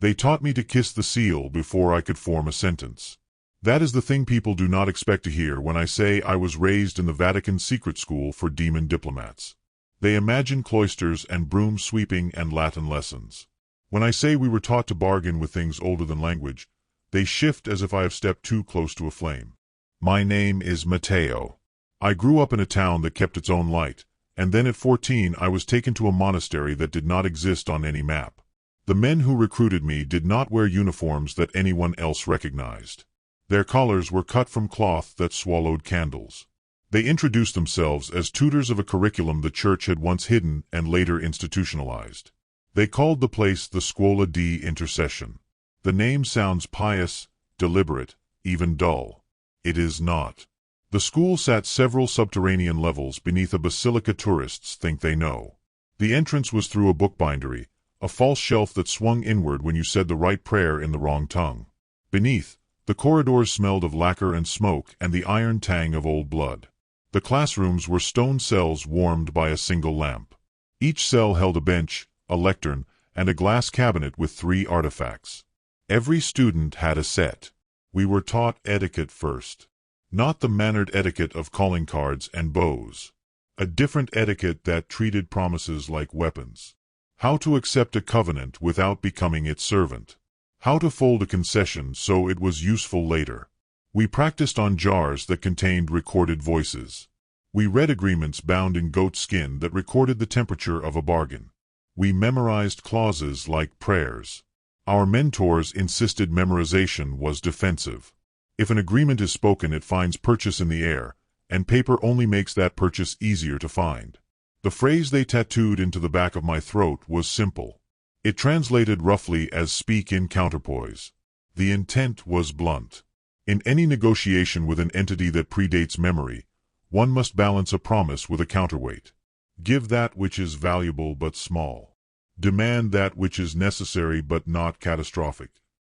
They taught me to kiss the seal before I could form a sentence. That is the thing people do not expect to hear when I say I was raised in the Vatican secret school for demon diplomats. They imagine cloisters and broom sweeping and Latin lessons. When I say we were taught to bargain with things older than language, they shift as if I have stepped too close to a flame. My name is Matteo. I grew up in a town that kept its own light, and then at 14 I was taken to a monastery that did not exist on any map. The men who recruited me did not wear uniforms that anyone else recognized. Their collars were cut from cloth that swallowed candles. They introduced themselves as tutors of a curriculum the church had once hidden and later institutionalized. They called the place the Scuola di Intercession. The name sounds pious, deliberate, even dull. It is not. The school sat several subterranean levels beneath a basilica tourists think they know. The entrance was through a bookbindery, a false shelf that swung inward when you said the right prayer in the wrong tongue. Beneath, the corridors smelled of lacquer and smoke and the iron tang of old blood. The classrooms were stone cells warmed by a single lamp. Each cell held a bench, a lectern, and a glass cabinet with 3 artifacts. Every student had a set. We were taught etiquette first. Not the mannered etiquette of calling cards and bows. A different etiquette that treated promises like weapons. How to accept a covenant without becoming its servant. How to fold a concession so it was useful later. We practiced on jars that contained recorded voices. We read agreements bound in goat skin that recorded the temperature of a bargain. We memorized clauses like prayers. Our mentors insisted memorization was defensive. If an agreement is spoken, it finds purchase in the air, and paper only makes that purchase easier to find. The phrase they tattooed into the back of my throat was simple. It translated roughly as speak in counterpoise. The intent was blunt. In any negotiation with an entity that predates memory, one must balance a promise with a counterweight. Give that which is valuable but small. Demand that which is necessary but not catastrophic.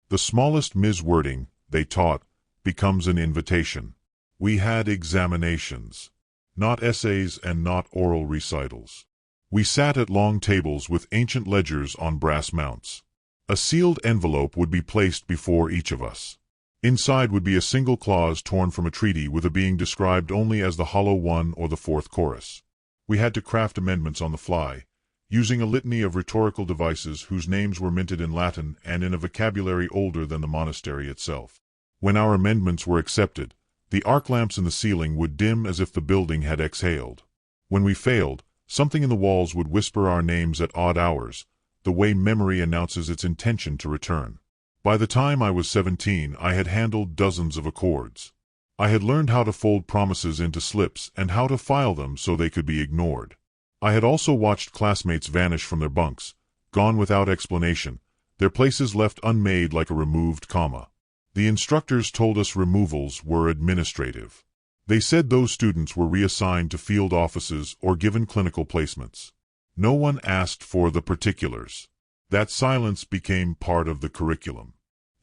The smallest miswording, they taught, becomes an invitation. We had examinations. Not essays and not oral recitals. We sat at long tables with ancient ledgers on brass mounts. A sealed envelope would be placed before each of us. Inside would be a single clause torn from a treaty with a being described only as the hollow one or the fourth chorus. We had to craft amendments on the fly, using a litany of rhetorical devices whose names were minted in Latin and in a vocabulary older than the monastery itself. When our amendments were accepted, the arc lamps in the ceiling would dim as if the building had exhaled. When we failed, something in the walls would whisper our names at odd hours, the way memory announces its intention to return. By the time I was 17, I had handled dozens of accords. I had learned how to fold promises into slips and how to file them so they could be ignored. I had also watched classmates vanish from their bunks, gone without explanation, their places left unmade like a removed comma. The instructors told us removals were administrative. They said those students were reassigned to field offices or given clinical placements. No one asked for the particulars. That silence became part of the curriculum.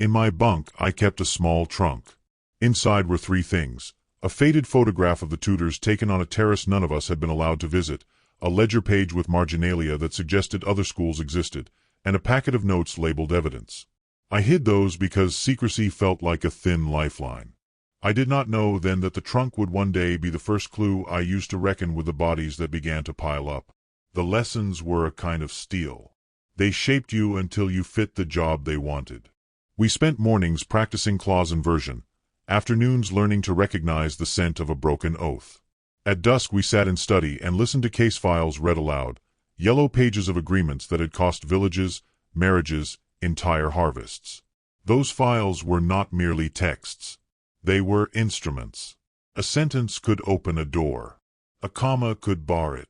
In my bunk, I kept a small trunk. Inside were 3 things: a faded photograph of the tutors taken on a terrace none of us had been allowed to visit, a ledger page with marginalia that suggested other schools existed, and a packet of notes labeled evidence. I hid those because secrecy felt like a thin lifeline. I did not know then that the trunk would one day be the first clue I used to reckon with the bodies that began to pile up. The lessons were a kind of steel. They shaped you until you fit the job they wanted. We spent mornings practicing clause inversion, afternoons learning to recognize the scent of a broken oath. At dusk we sat in study and listened to case files read aloud, yellow pages of agreements that had cost villages, marriages, entire harvests. Those files were not merely texts. They were instruments. A sentence could open a door. A comma could bar it.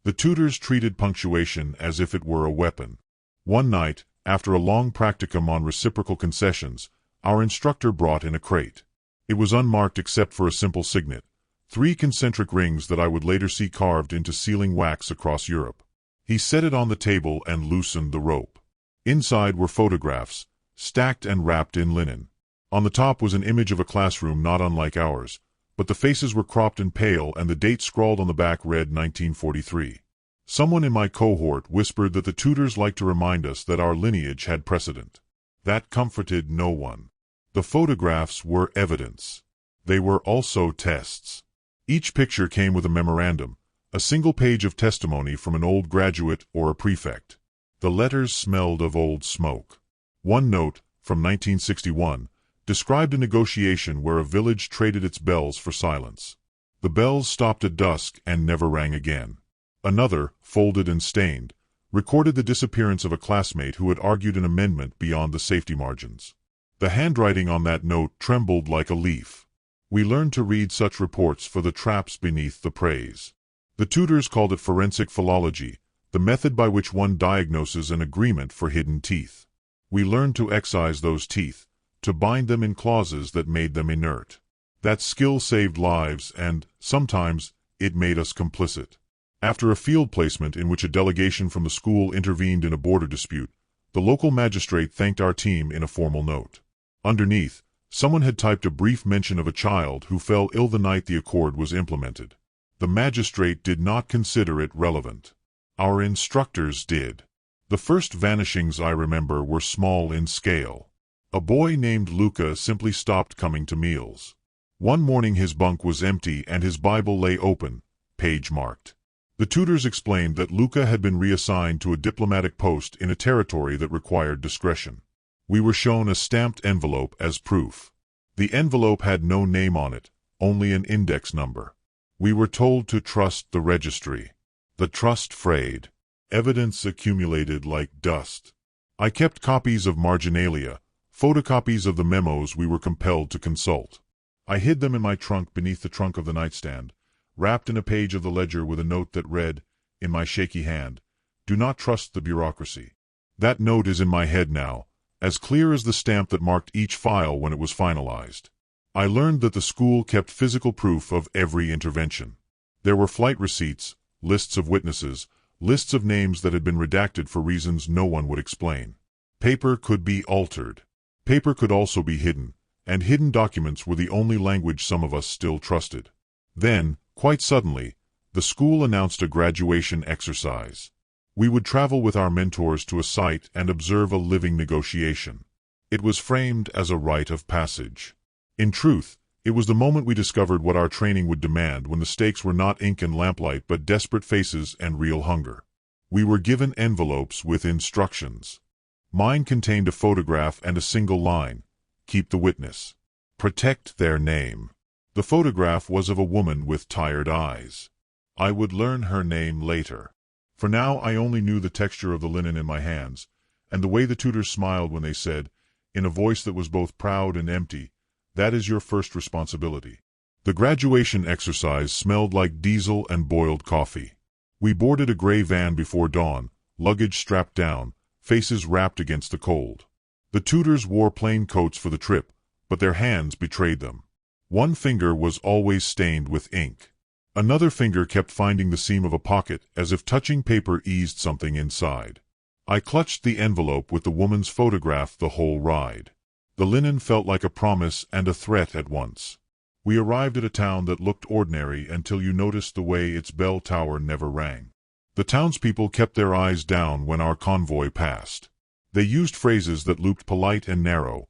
The tutors treated punctuation as if it were a weapon. One night, after a long practicum on reciprocal concessions, our instructor brought in a crate. It was unmarked except for a simple signet, 3 concentric rings that I would later see carved into sealing wax across Europe. He set it on the table and loosened the rope. Inside were photographs, stacked and wrapped in linen. On the top was an image of a classroom not unlike ours, but the faces were cropped and pale and the date scrawled on the back read 1943. Someone in my cohort whispered that the tutors liked to remind us that our lineage had precedent. That comforted no one. The photographs were evidence. They were also tests. Each picture came with a memorandum, a single page of testimony from an old graduate or a prefect. The letters smelled of old smoke. One note, from 1961, described a negotiation where a village traded its bells for silence. The bells stopped at dusk and never rang again. Another, folded and stained, recorded the disappearance of a classmate who had argued an amendment beyond the safety margins. The handwriting on that note trembled like a leaf. We learned to read such reports for the traps beneath the praise. The tutors called it forensic philology, the method by which one diagnoses an agreement for hidden teeth. We learned to excise those teeth, to bind them in clauses that made them inert. That skill saved lives and, sometimes, it made us complicit. After a field placement in which a delegation from the school intervened in a border dispute, the local magistrate thanked our team in a formal note. Underneath, someone had typed a brief mention of a child who fell ill the night the accord was implemented. The magistrate did not consider it relevant. Our instructors did. The first vanishings I remember were small in scale. A boy named Luca simply stopped coming to meals. One morning his bunk was empty and his Bible lay open, page marked. The tutors explained that Luca had been reassigned to a diplomatic post in a territory that required discretion. We were shown a stamped envelope as proof. The envelope had no name on it, only an index number. We were told to trust the registry. The trust frayed. Evidence accumulated like dust. I kept copies of marginalia, photocopies of the memos we were compelled to consult. I hid them in my trunk beneath the trunk of the nightstand, wrapped in a page of the ledger with a note that read, in my shaky hand, "Do not trust the bureaucracy." That note is in my head now, as clear as the stamp that marked each file when it was finalized. I learned that the school kept physical proof of every intervention. There were flight receipts, lists of witnesses, lists of names that had been redacted for reasons no one would explain. Paper could be altered. Paper could also be hidden, and hidden documents were the only language some of us still trusted. Then, quite suddenly, the school announced a graduation exercise. We would travel with our mentors to a site and observe a living negotiation. It was framed as a rite of passage. In truth, it was the moment we discovered what our training would demand when the stakes were not ink and lamplight but desperate faces and real hunger. We were given envelopes with instructions. Mine contained a photograph and a single line: keep the witness. Protect their name. The photograph was of a woman with tired eyes. I would learn her name later. For now I only knew the texture of the linen in my hands, and the way the tutors smiled when they said, in a voice that was both proud and empty, "That is your first responsibility." The graduation exercise smelled like diesel and boiled coffee. We boarded a gray van before dawn, luggage strapped down, faces wrapped against the cold. The tutors wore plain coats for the trip, but their hands betrayed them. One finger was always stained with ink. Another finger kept finding the seam of a pocket, as if touching paper eased something inside. I clutched the envelope with the woman's photograph the whole ride. The linen felt like a promise and a threat at once. We arrived at a town that looked ordinary until you noticed the way its bell tower never rang. The townspeople kept their eyes down when our convoy passed. They used phrases that looped polite and narrow: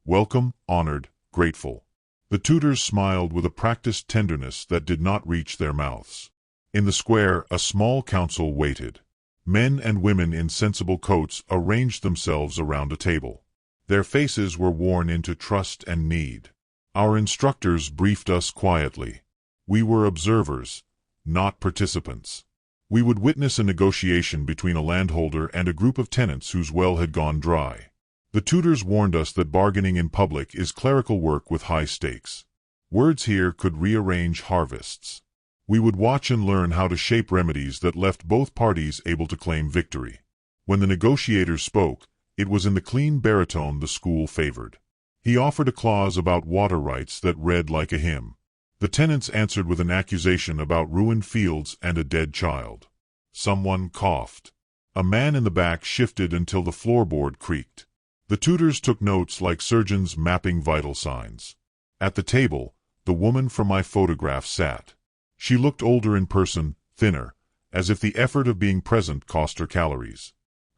welcome, honored, grateful. The tutors smiled with a practiced tenderness that did not reach their mouths. In the square, a small council waited. Men and women in sensible coats arranged themselves around a table. Their faces were worn into trust and need. Our instructors briefed us quietly. We were observers, not participants. We would witness a negotiation between a landholder and a group of tenants whose well had gone dry. The tutors warned us that bargaining in public is clerical work with high stakes. Words here could rearrange harvests. We would watch and learn how to shape remedies that left both parties able to claim victory. When the negotiators spoke, it was in the clean baritone the school favored. He offered a clause about water rights that read like a hymn. The tenants answered with an accusation about ruined fields and a dead child. Someone coughed. A man in the back shifted until the floorboard creaked. The tutors took notes like surgeons mapping vital signs. At the table, the woman from my photograph sat. She looked older in person, thinner, as if the effort of being present cost her calories.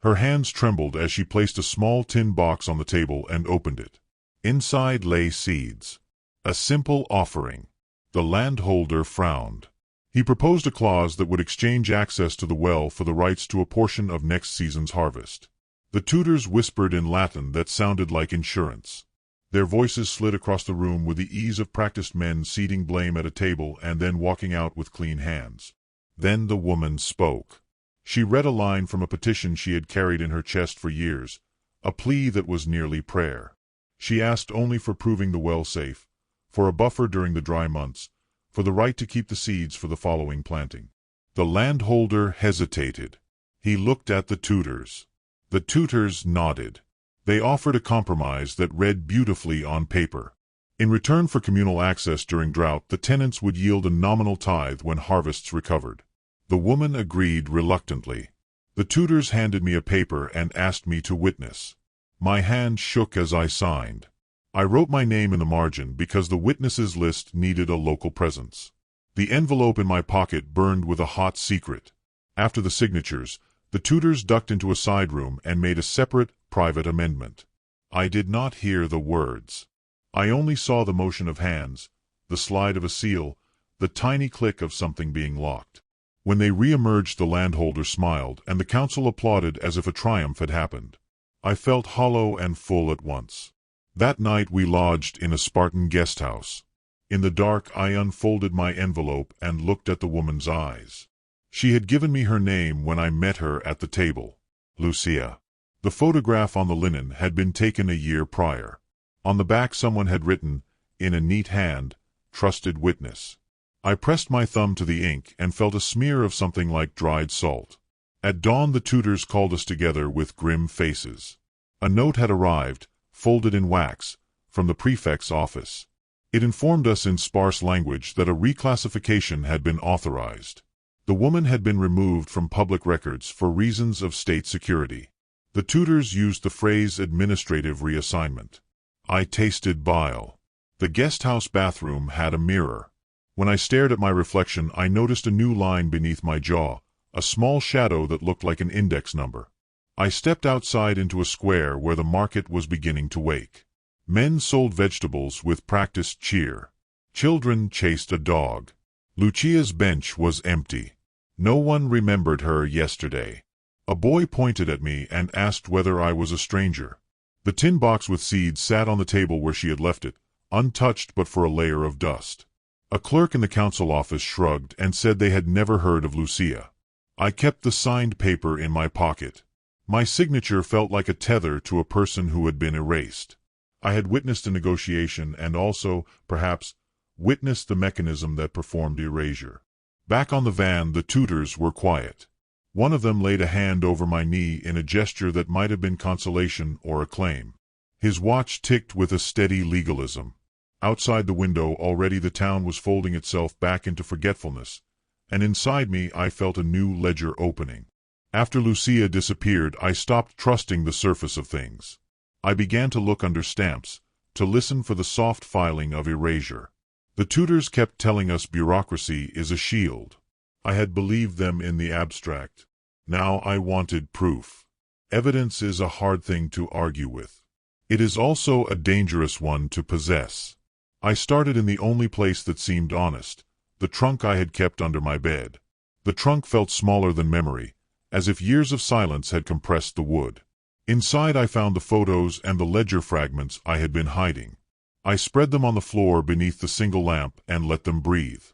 Her hands trembled as she placed a small tin box on the table and opened it. Inside lay seeds. A simple offering. The landholder frowned. He proposed a clause that would exchange access to the well for the rights to a portion of next season's harvest. The tutors whispered in Latin that sounded like insurance. Their voices slid across the room with the ease of practiced men ceding blame at a table and then walking out with clean hands. Then the woman spoke. She read a line from a petition she had carried in her chest for years, a plea that was nearly prayer. She asked only for proving the well safe, for a buffer during the dry months, for the right to keep the seeds for the following planting. The landholder hesitated. He looked at the tutors. The tutors nodded. They offered a compromise that read beautifully on paper. In return for communal access during drought, the tenants would yield a nominal tithe when harvests recovered. The woman agreed reluctantly. The tutors handed me a paper and asked me to witness. My hand shook as I signed. I wrote my name in the margin because the witnesses list needed a local presence. The envelope in my pocket burned with a hot secret. After the signatures, the tutors ducked into a side room and made a separate, private amendment. I did not hear the words. I only saw the motion of hands, the slide of a seal, the tiny click of something being locked. When they re-emerged, the landholder smiled, and the council applauded as if a triumph had happened. I felt hollow and full at once. That night we lodged in a Spartan guest house. In the dark I unfolded my envelope and looked at the woman's eyes. She had given me her name when I met her at the table. Lucia. The photograph on the linen had been taken a year prior. On the back someone had written, in a neat hand, "Trusted witness." I pressed my thumb to the ink and felt a smear of something like dried salt. At dawn the tutors called us together with grim faces. A note had arrived, folded in wax, from the prefect's office. It informed us in sparse language that a reclassification had been authorized. The woman had been removed from public records for reasons of state security. The tutors used the phrase administrative reassignment. I tasted bile. The guest house bathroom had a mirror. When I stared at my reflection, I noticed a new line beneath my jaw, a small shadow that looked like an index number. I stepped outside into a square where the market was beginning to wake. Men sold vegetables with practiced cheer. Children chased a dog. Lucia's bench was empty. No one remembered her yesterday. A boy pointed at me and asked whether I was a stranger. The tin box with seeds sat on the table where she had left it, untouched but for a layer of dust. A clerk in the council office shrugged and said they had never heard of Lucia. I kept the signed paper in my pocket. My signature felt like a tether to a person who had been erased. I had witnessed a negotiation and also, perhaps, witnessed the mechanism that performed erasure. Back on the van, the tutors were quiet. One of them laid a hand over my knee in a gesture that might have been consolation or acclaim. His watch ticked with a steady legalism. Outside the window already the town was folding itself back into forgetfulness, and inside me I felt a new ledger opening. After Lucia disappeared, I stopped trusting the surface of things. I began to look under stamps, to listen for the soft filing of erasure. The tutors kept telling us bureaucracy is a shield. I had believed them in the abstract. Now I wanted proof. Evidence is a hard thing to argue with. It is also a dangerous one to possess. I started in the only place that seemed honest, the trunk I had kept under my bed. The trunk felt smaller than memory, as if years of silence had compressed the wood. Inside I found the photos and the ledger fragments I had been hiding. I spread them on the floor beneath the single lamp and let them breathe.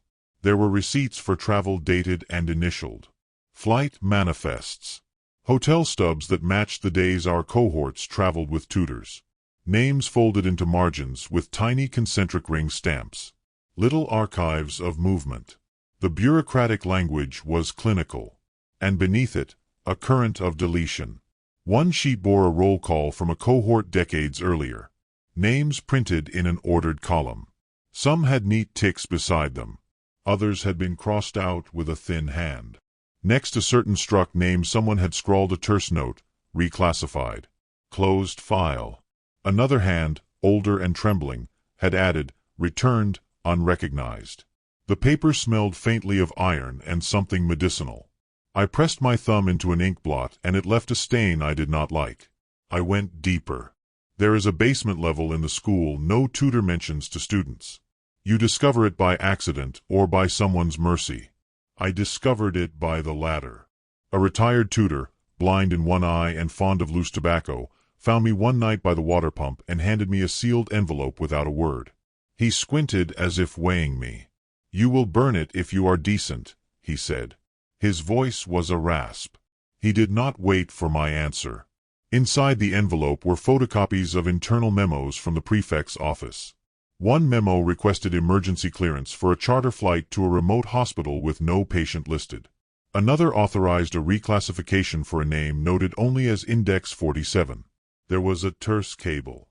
There were receipts for travel dated and initialed. Flight manifests. Hotel stubs that matched the days our cohorts traveled with tutors. Names folded into margins with tiny concentric ring stamps. Little archives of movement. The bureaucratic language was clinical. And beneath it, a current of deletion. One sheet bore a roll call from a cohort decades earlier. Names printed in an ordered column. Some had neat ticks beside them. Others had been crossed out with a thin hand. Next to certain struck names someone had scrawled a terse note, reclassified. Closed file. Another hand, older and trembling, had added, returned, unrecognized. The paper smelled faintly of iron and something medicinal. I pressed my thumb into an ink blot and it left a stain I did not like. I went deeper. There is a basement level in the school no tutor mentions to students. You discover it by accident or by someone's mercy. I discovered it by the latter. A retired tutor, blind in one eye and fond of loose tobacco, found me one night by the water pump and handed me a sealed envelope without a word. He squinted as if weighing me. "You will burn it if you are decent," he said. His voice was a rasp. He did not wait for my answer. Inside the envelope were photocopies of internal memos from the prefect's office. One memo requested emergency clearance for a charter flight to a remote hospital with no patient listed. Another authorized a reclassification for a name noted only as Index 47. There was a terse cable,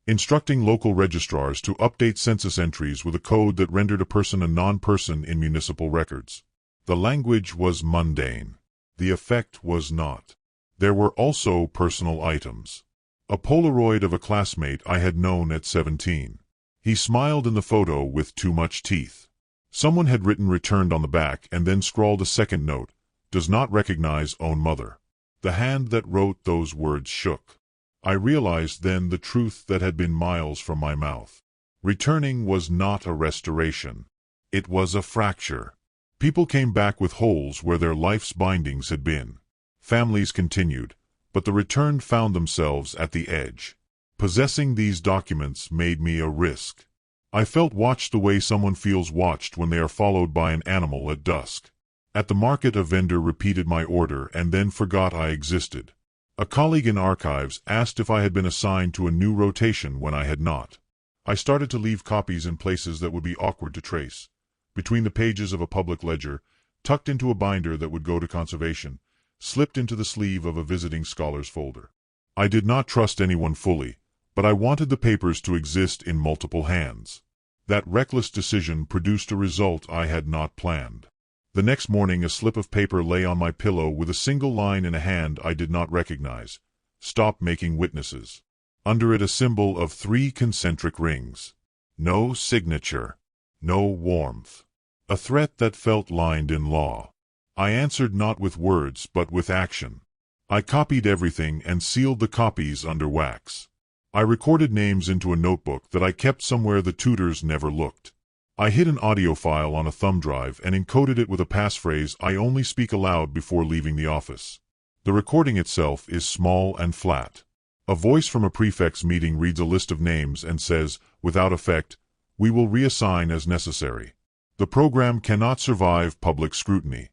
instructing local registrars to update census entries with a code that rendered a person a non-person in municipal records. The language was mundane. The effect was not. There were also personal items. A Polaroid of a classmate I had known at 17. He smiled in the photo with too much teeth. Someone had written returned on the back and then scrawled a second note, "Does not recognize own mother." The hand that wrote those words shook. I realized then the truth that had been miles from my mouth. Returning was not a restoration. It was a fracture. People came back with holes where their life's bindings had been. Families continued, but the returned found themselves at the edge. Possessing these documents made me a risk. I felt watched the way someone feels watched when they are followed by an animal at dusk. At the market a vendor repeated my order and then forgot I existed. A colleague in archives asked if I had been assigned to a new rotation when I had not. I started to leave copies in places that would be awkward to trace. Between the pages of a public ledger, tucked into a binder that would go to conservation, slipped into the sleeve of a visiting scholars folder. I did not trust anyone fully, but I wanted the papers to exist in multiple hands. That reckless decision produced a result I had not planned. The next morning a slip of paper lay on my pillow with a single line in a hand I did not recognize. "Stop making witnesses." Under it a symbol of 3 concentric rings. No signature. No warmth. A threat that felt lined in law. I answered not with words but with action. I copied everything and sealed the copies under wax. I recorded names into a notebook that I kept somewhere the tutors never looked. I hid an audio file on a thumb drive and encoded it with a passphrase I only speak aloud before leaving the office. The recording itself is small and flat. A voice from a prefect's meeting reads a list of names and says, without effect, "We will reassign as necessary." The program cannot survive public scrutiny.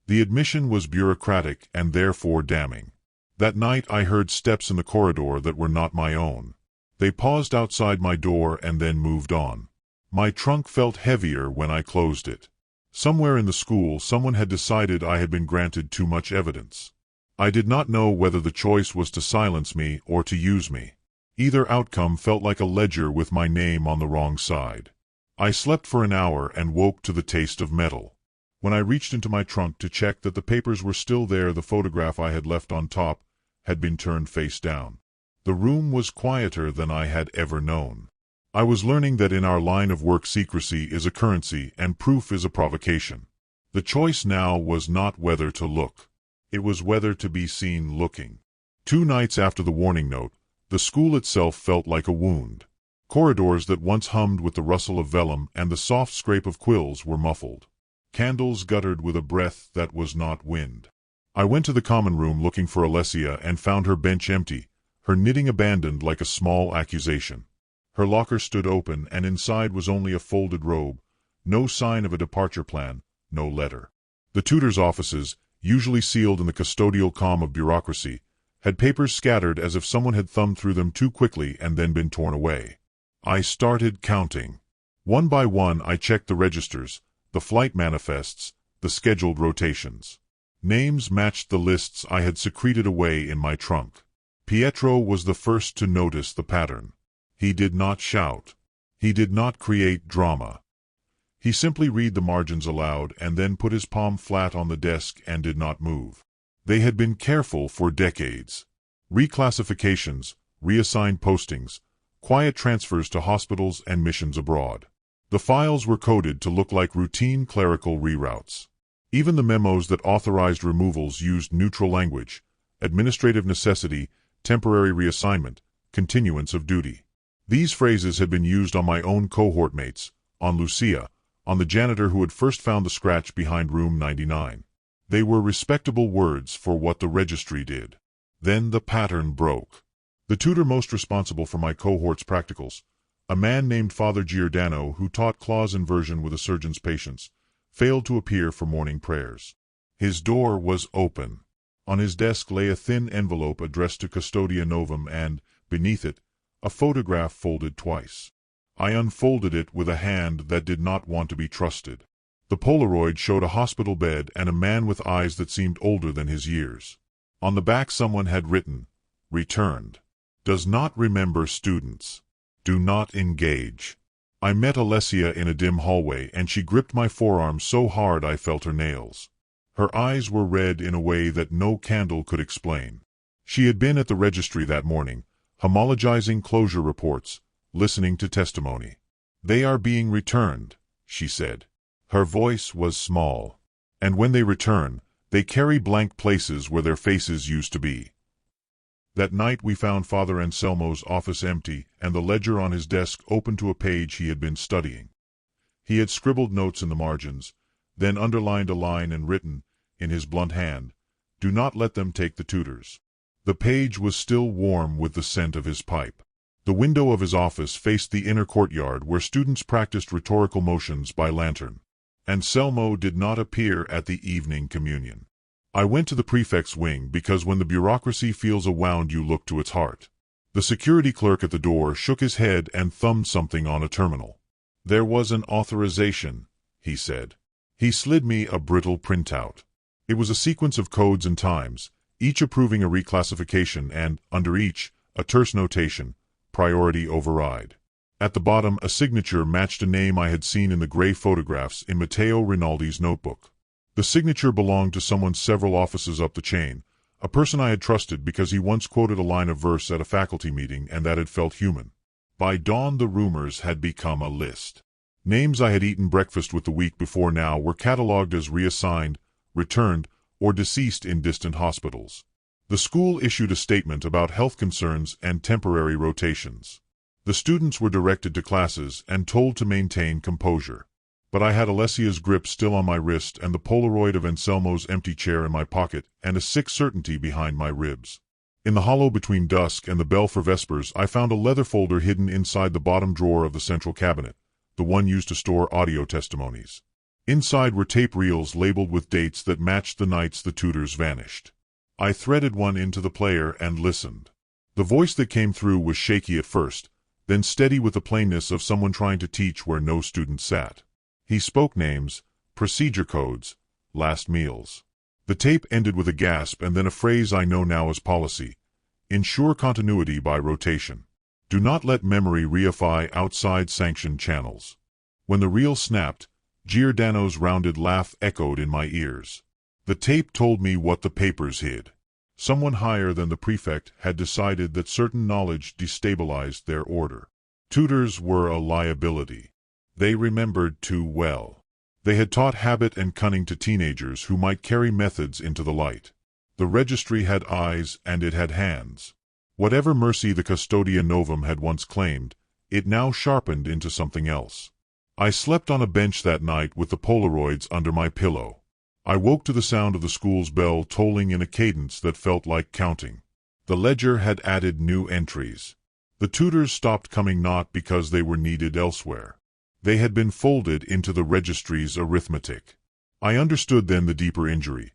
The admission was bureaucratic and therefore damning. That night I heard steps in the corridor that were not my own. They paused outside my door and then moved on. My trunk felt heavier when I closed it. Somewhere in the school someone had decided I had been granted too much evidence. I did not know whether the choice was to silence me or to use me. Either outcome felt like a ledger with my name on the wrong side. I slept for an hour and woke to the taste of metal. When I reached into my trunk to check that the papers were still there, the photograph I had left on top had been turned face down. The room was quieter than I had ever known. I was learning that in our line of work secrecy is a currency and proof is a provocation. The choice now was not whether to look. It was whether to be seen looking. 2 nights after the warning note, the school itself felt like a wound. Corridors that once hummed with the rustle of vellum and the soft scrape of quills were muffled. Candles guttered with a breath that was not wind. I went to the common room looking for Alessia and found her bench empty, her knitting abandoned like a small accusation. Her locker stood open and inside was only a folded robe, no sign of a departure plan, no letter. The tutors' offices, usually sealed in the custodial calm of bureaucracy, had papers scattered as if someone had thumbed through them too quickly and then been torn away. I started counting. One by one I checked the registers, the flight manifests, the scheduled rotations. Names matched the lists I had secreted away in my trunk. Pietro was the first to notice the pattern. He did not shout. He did not create drama. He simply read the margins aloud and then put his palm flat on the desk and did not move. They had been careful for decades. Reclassifications, reassigned postings, quiet transfers to hospitals and missions abroad. The files were coded to look like routine clerical reroutes. Even the memos that authorized removals used neutral language: administrative necessity, temporary reassignment, continuance of duty. These phrases had been used on my own cohort mates, on Lucia, on the janitor who had first found the scratch behind room 99. They were respectable words for what the registry did. Then the pattern broke. The tutor most responsible for my cohort's practicals, a man named Father Giordano who taught clause inversion with a surgeon's patients, failed to appear for morning prayers. His door was open. On his desk lay a thin envelope addressed to Custodia Novum and, beneath it, a photograph folded twice. I unfolded it with a hand that did not want to be trusted. The Polaroid showed a hospital bed and a man with eyes that seemed older than his years. On the back someone had written, "Returned. Does not remember students. Do not engage." I met Alessia in a dim hallway, and she gripped my forearm so hard I felt her nails. Her eyes were red in a way that no candle could explain. She had been at the registry that morning, homologizing closure reports, listening to testimony. "They are being returned," she said. Her voice was small. "And when they return, they carry blank places where their faces used to be." That night we found Father Anselmo's office empty and the ledger on his desk open to a page he had been studying. He had scribbled notes in the margins, then underlined a line and written, in his blunt hand, "Do not let them take the tutors." The page was still warm with the scent of his pipe. The window of his office faced the inner courtyard where students practiced rhetorical motions by lantern. Anselmo did not appear at the evening communion. I went to the prefect's wing because when the bureaucracy feels a wound you look to its heart. The security clerk at the door shook his head and thumbed something on a terminal. "There was an authorization," he said. He slid me a brittle printout. It was a sequence of codes and times, each approving a reclassification and, under each, a terse notation, priority override. At the bottom, a signature matched a name I had seen in the gray photographs in Matteo Rinaldi's notebook. The signature belonged to someone several offices up the chain, a person I had trusted because he once quoted a line of verse at a faculty meeting and that had felt human. By dawn the rumors had become a list. Names I had eaten breakfast with the week before now were catalogued as reassigned, returned, or deceased in distant hospitals. The school issued a statement about health concerns and temporary rotations. The students were directed to classes and told to maintain composure. But I had Alessia's grip still on my wrist and the Polaroid of Anselmo's empty chair in my pocket and a sick certainty behind my ribs. In the hollow between dusk and the bell for vespers I found a leather folder hidden inside the bottom drawer of the central cabinet, the one used to store audio testimonies. Inside were tape reels labeled with dates that matched the nights the tutors vanished. I threaded one into the player and listened. The voice that came through was shaky at first, then steady with the plainness of someone trying to teach where no student sat. He spoke names, procedure codes, last meals. The tape ended with a gasp and then a phrase I know now as policy: ensure continuity by rotation. Do not let memory reify outside sanctioned channels. When the reel snapped, Giordano's rounded laugh echoed in my ears. The tape told me what the papers hid. Someone higher than the prefect had decided that certain knowledge destabilized their order. Tutors were a liability. They remembered too well. They had taught habit and cunning to teenagers who might carry methods into the light. The registry had eyes and it had hands. Whatever mercy the Custodia Novum had once claimed, it now sharpened into something else. I slept on a bench that night with the Polaroids under my pillow. I woke to the sound of the school's bell tolling in a cadence that felt like counting. The ledger had added new entries. The tutors stopped coming not because they were needed elsewhere. They had been folded into the registry's arithmetic. I understood then the deeper injury.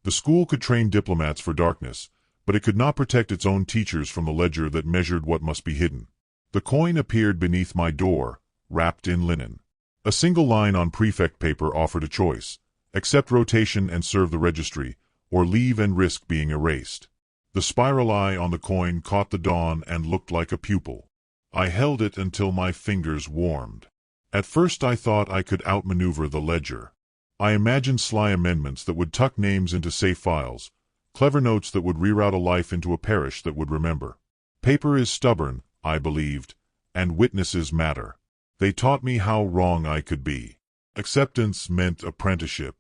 The school could train diplomats for darkness, but it could not protect its own teachers from the ledger that measured what must be hidden. The coin appeared beneath my door, wrapped in linen. A single line on prefect paper offered a choice: accept rotation and serve the registry, or leave and risk being erased. The spiral eye on the coin caught the dawn and looked like a pupil. I held it until my fingers warmed. At first I thought I could outmaneuver the ledger. I imagined sly amendments that would tuck names into safe files, clever notes that would reroute a life into a parish that would remember. Paper is stubborn, I believed, and witnesses matter. They taught me how wrong I could be. Acceptance meant apprenticeship.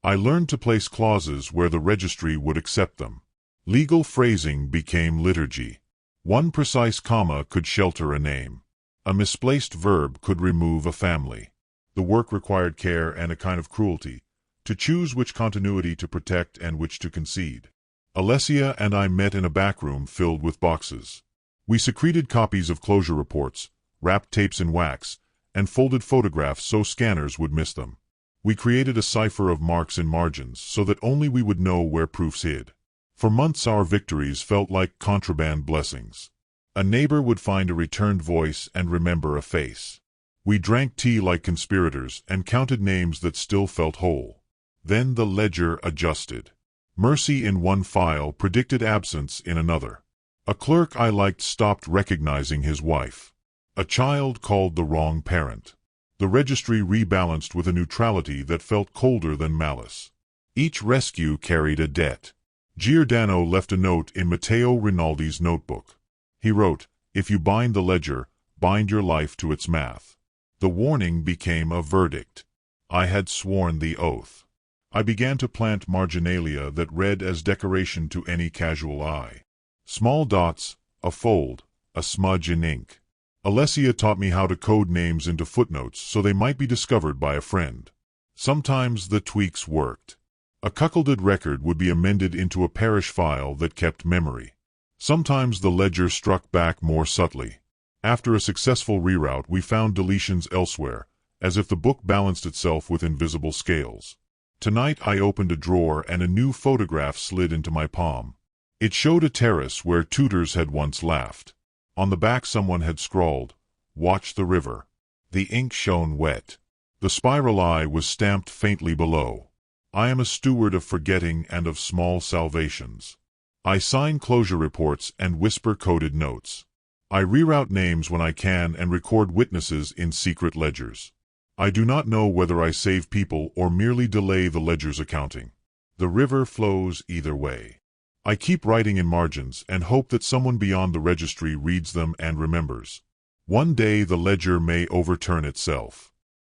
I learned to place clauses where the registry would accept them. Legal phrasing became liturgy. One precise comma could shelter a name. A misplaced verb could remove a family. The work required care and a kind of cruelty, to choose which continuity to protect and which to concede. Alessia and I met in a back room filled with boxes. We secreted copies of closure reports, wrapped tapes in wax, and folded photographs so scanners would miss them. We created a cipher of marks in margins so that only we would know where proofs hid. For months our victories felt like contraband blessings. A neighbor would find a returned voice and remember a face. We drank tea like conspirators and counted names that still felt whole. Then the ledger adjusted. Mercy in one file predicted absence in another. A clerk I liked stopped recognizing his wife. A child called the wrong parent. The registry rebalanced with a neutrality that felt colder than malice. Each rescue carried a debt. Giordano left a note in Matteo Rinaldi's notebook. He wrote, "If you bind the ledger, bind your life to its math." The warning became a verdict. I had sworn the oath. I began to plant marginalia that read as decoration to any casual eye. Small dots, a fold, a smudge in ink. Alessia taught me how to code names into footnotes so they might be discovered by a friend. Sometimes the tweaks worked. A cuckolded record would be amended into a parish file that kept memory. Sometimes the ledger struck back more subtly. After a successful reroute, we found deletions elsewhere, as if the book balanced itself with invisible scales. Tonight I opened a drawer and a new photograph slid into my palm. It showed a terrace where tutors had once laughed. On the back someone had scrawled, "Watch the river." The ink shone wet. The spiral eye was stamped faintly below. I am a steward of forgetting and of small salvations. I sign closure reports and whisper coded notes. I reroute names when I can and record witnesses in secret ledgers. I do not know whether I save people or merely delay the ledger's accounting. The river flows either way. I keep writing in margins and hope that someone beyond the registry reads them and remembers. One day the ledger may overturn itself.